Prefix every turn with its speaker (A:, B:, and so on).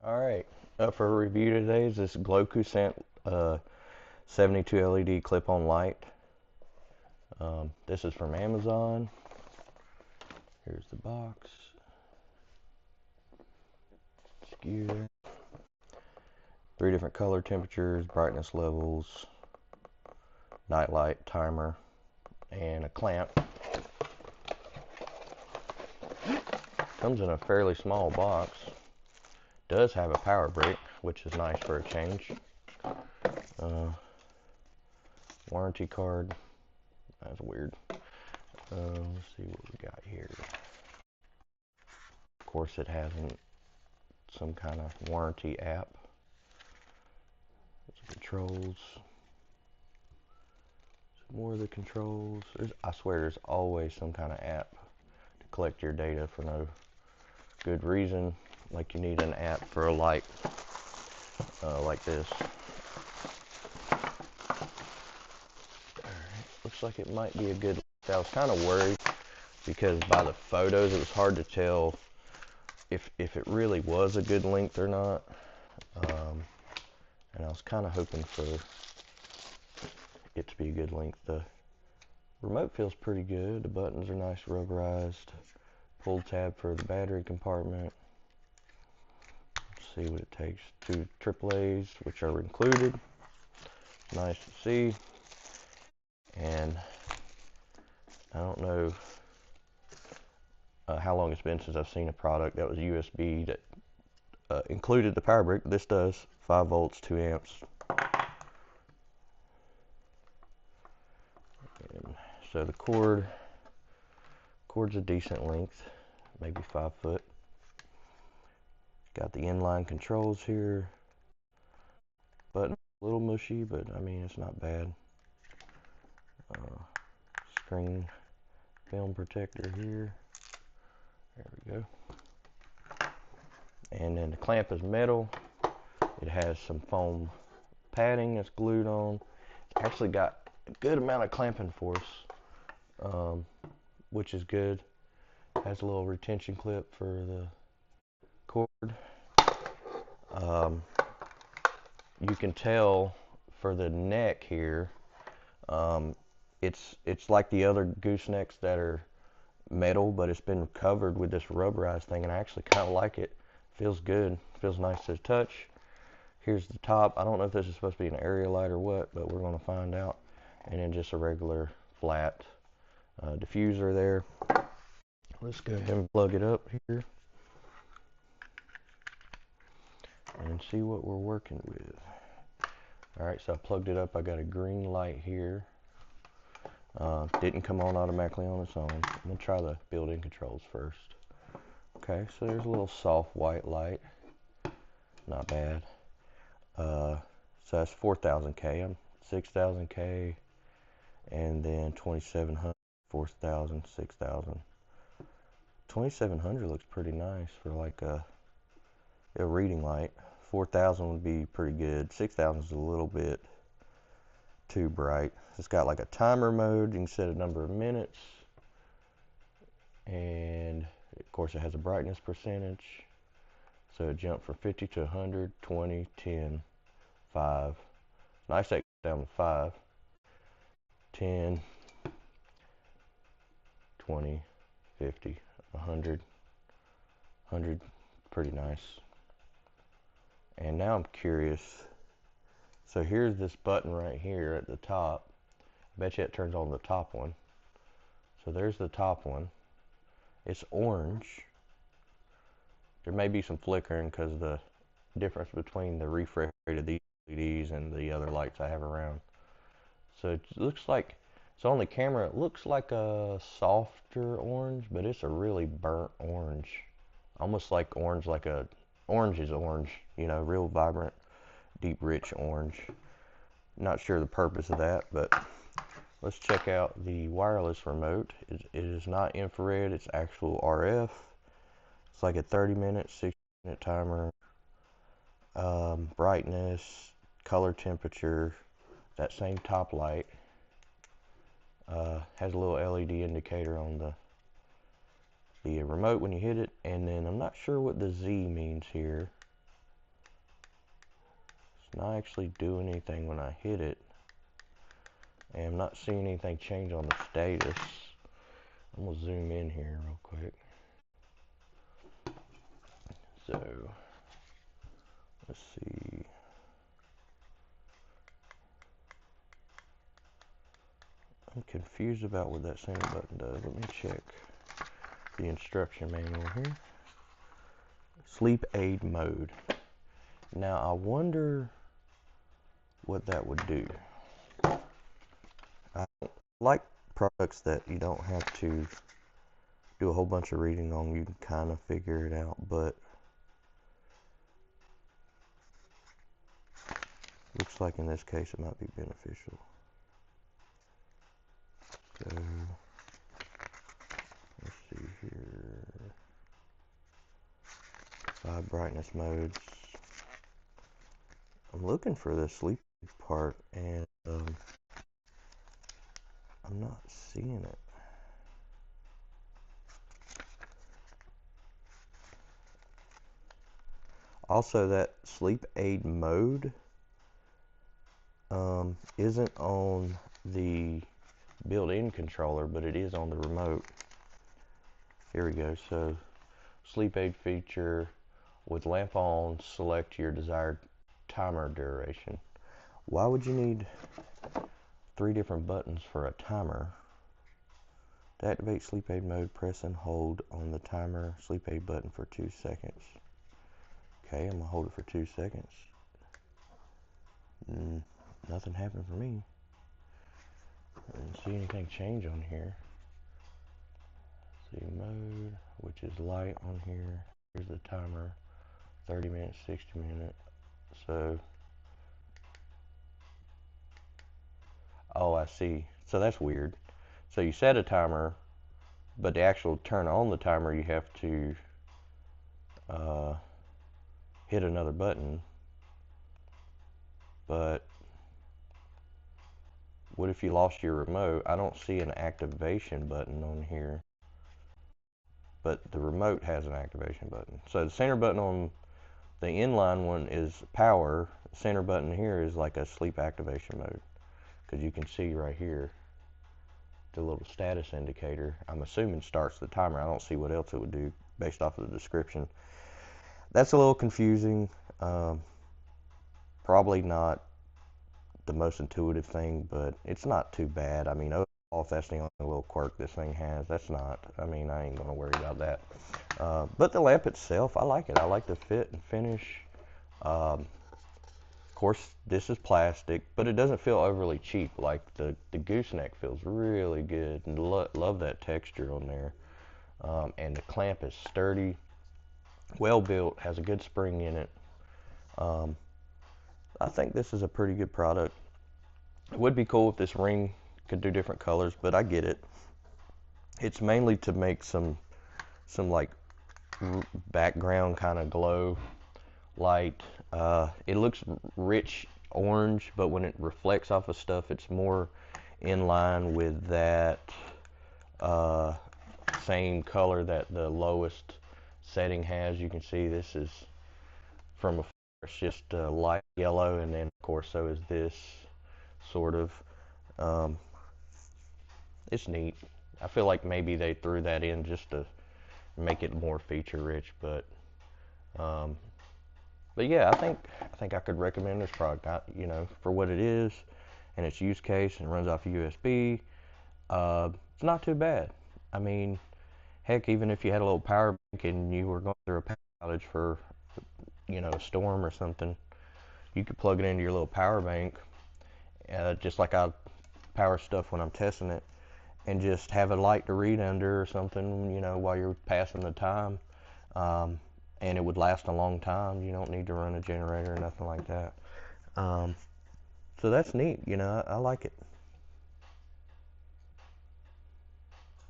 A: Alright, up for review today is this Glocusent 72 LED clip-on light. This is from Amazon. Here's the box. Skew there. 3 different color temperatures, brightness levels, night light timer, and a clamp. Comes in a fairly small box. Does have a power brick, which is nice for a change. Warranty card. That's weird. Let's see what we got here. Of course, it has some kind of warranty app. Controls. Some more of the controls. I swear there's always some kind of app to collect your data for no good reason. Like you need an app for a light like this. Alright, looks like it might be a good light. I was kind of worried because by the photos it was hard to tell if it really was a good length or not. And I was kind of hoping for it to be a good length. The remote feels pretty good. The buttons are nice rubberized. Pull tab for the battery compartment. Let's see what it takes. 2 AAAs, which are included. Nice to see. And I don't know how long it's been since I've seen a product that was USB that included the power brick. This does 5 volts, 2 amps. And so the cord's a decent length, maybe 5 foot. Got the inline controls here. Button a little mushy, but I mean it's not bad. Screen film protector here. There we go. And then the clamp is metal. It has some foam padding that's glued on. It's actually got a good amount of clamping force, which is good. It has a little retention clip for the cord. You can tell for the neck here, it's like the other goosenecks that are metal, but it's been covered with this rubberized thing, and I actually kind of like it. Feels good. Feels nice to touch. Here's the top. I don't know if this is supposed to be an area light or what, but we're going to find out. And then just a regular flat diffuser there. Let's go ahead and plug it up here and see what we're working with. Alright, so I plugged it up. I got a green light here. Didn't come on automatically on its own. I'm going to try the built-in controls first. Okay, so there's a little soft white light. Not bad. So that's 4000K. I'm 6000K, and then 2700, 4000, 6000. 2700 looks pretty nice for like a reading light. 4000 would be pretty good. 6000 is a little bit too bright. It's got like a timer mode. You can set a number of minutes, and of course it has a brightness percentage. So it jumped from 50 to 100, 20, 10, 5. Nice that down to 5. 10, 20, 50, 100, 100, pretty nice. And now I'm curious. So here's this button right here at the top. I bet you it turns on the top one. So there's the top one. It's orange. There may be some flickering because the difference between the refresh rate of these LEDs and the other lights I have around. So it looks like, so on the camera it looks like a softer orange, but it's a really burnt orange. Almost like orange, like a orange is orange, you know, real vibrant, deep, rich orange. Not sure the purpose of that, but let's check out the wireless remote. It is not infrared, it's actual RF. It's like a 30-minute, 60-minute timer. Brightness, color temperature, that same top light. Has a little LED indicator on the remote when you hit it, and then I'm not sure what the Z means here. not actually doing anything when I hit it. And I'm not seeing anything change on the status. I'm gonna zoom in here real quick. So, let's see. I'm confused about what that center button does. Let me check the instruction manual here. Sleep aid mode. Now I wonder what that would do. I like products that you don't have to do a whole bunch of reading on. You can kind of figure it out, but looks like in this case it might be beneficial. So let's see here. 5 brightness modes. I'm looking for the sleep part and I'm not seeing it. Also, that sleep aid mode isn't on the built-in controller, but it is on the remote. Here we go. So, sleep aid feature with lamp on, select your desired timer duration. Why would you need 3 different buttons for a timer? To activate sleep aid mode, press and hold on the timer sleep aid button for 2 seconds. Okay, I'm gonna hold it for 2 seconds. Nothing happened for me. I didn't see anything change on here. See mode, which is light on here. Here's the timer, 30 minutes, 60 minutes. So, oh, I see. So that's weird. So you set a timer, but the actual turn on the timer, you have to hit another button. But what if you lost your remote? I don't see an activation button on here, but the remote has an activation button. So the center button on the inline one is power. The center button here is like a sleep activation mode, because you can see right here the little status indicator. I'm assuming starts the timer. I don't see what else it would do based off of the description. That's a little confusing. Probably not the most intuitive thing, but it's not too bad. I mean, overall, if that's the only little quirk this thing has, that's not, I mean, I ain't gonna worry about that. But the lamp itself, I like it. I like the fit and finish. Of course, this is plastic, but it doesn't feel overly cheap. Like the gooseneck feels really good, and love that texture on there. And the clamp is sturdy, well built, has a good spring in it. I think this is a pretty good product. It would be cool if this ring could do different colors, but I get it. It's mainly to make some like background kind of glow light. It looks rich orange, but when it reflects off of stuff, it's more in line with that same color that the lowest setting has. You can see this is from a, it's just light yellow, and then of course so is this sort of. It's neat. I feel like maybe they threw that in just to make it more feature rich, but yeah, I think I could recommend this product. You know, for what it is and its use case, and runs off USB. It's not too bad. I mean, heck, even if you had a little power bank and you were going through a power outage for, you know, a storm or something, you could plug it into your little power bank, just like I power stuff when I'm testing it, and just have a light to read under or something, you know, while you're passing the time. And it would last a long time. You don't need to run a generator or nothing like that. So that's neat, you know, I like it.